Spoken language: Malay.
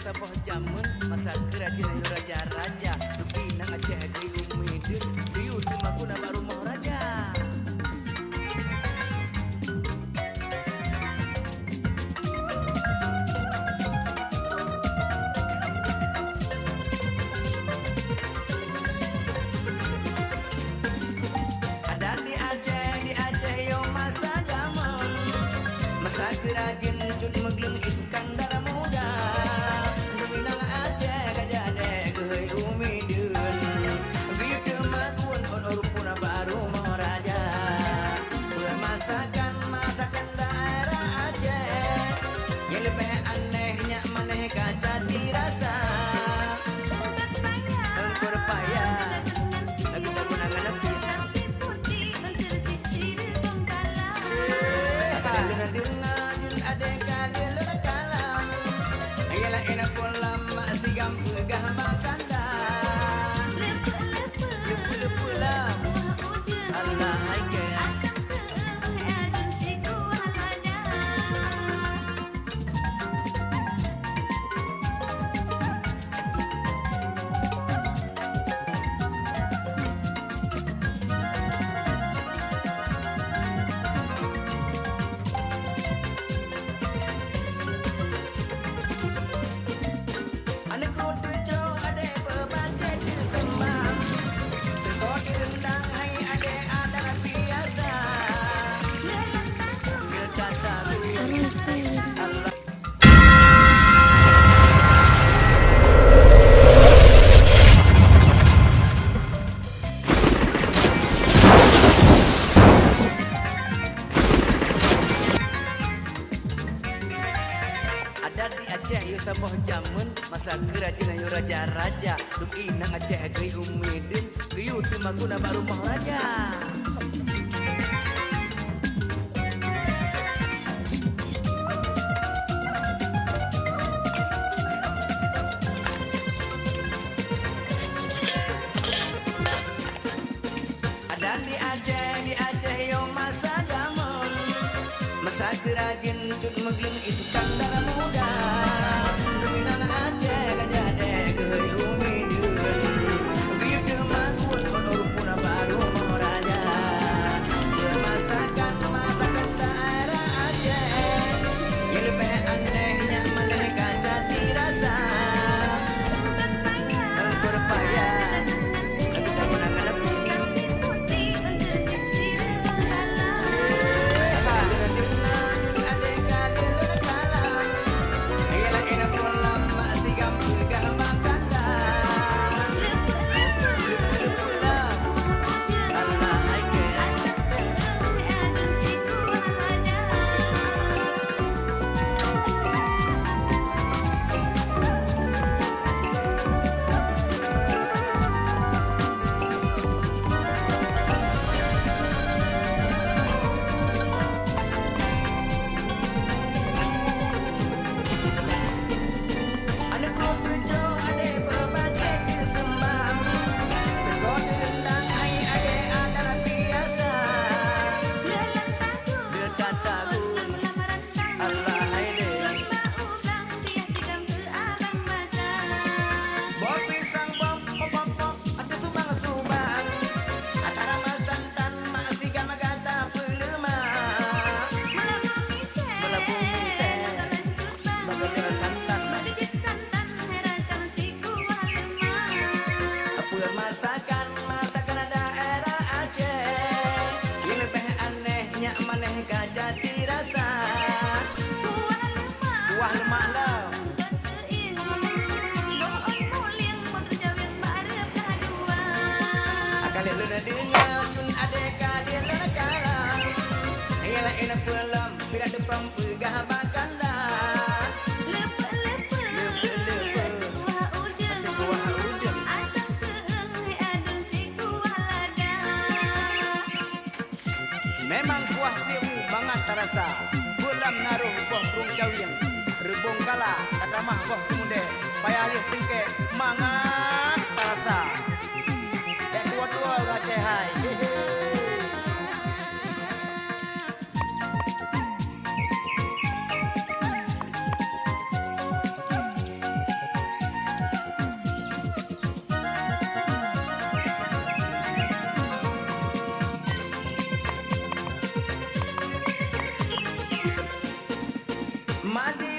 sabah jamun masa kerajaan raja-raja dupi nang Aceh gay umidin diu cuma guna rumah raja. Ada di Aceh yo masa jamun masa kerajaan cut megleng Iskandar muda. Ada di Aceh yo sabah jamun masa kerajaan raja-raja dupi nang Aceh gay umidin diu cuma guna rumah raja. Ada di Aceh yo masa jamun masa kerajaan cut megleng Iskandar muda. Dominan Aceh gajah dek gay umidin diu cuma guna rumah raja. Masakan daerah Aceh yang lebih anehnya mereka jadi rasa berpayah tapi tak pernah lebih. Masakan daerah Aceh yang lebih anehnya manehka jadi rasa kuah lemak dah. Kali lu dengar cun adeka dia lekalang ialah enak pulang bila depan pegah bakanda. Memang kuah tiu banget terasa. Bulam naruh boh burung cawiang rebong kala kata mah boh mude payah lihat singke mangat terasa. Dan dua-dua Aceh hai. Madi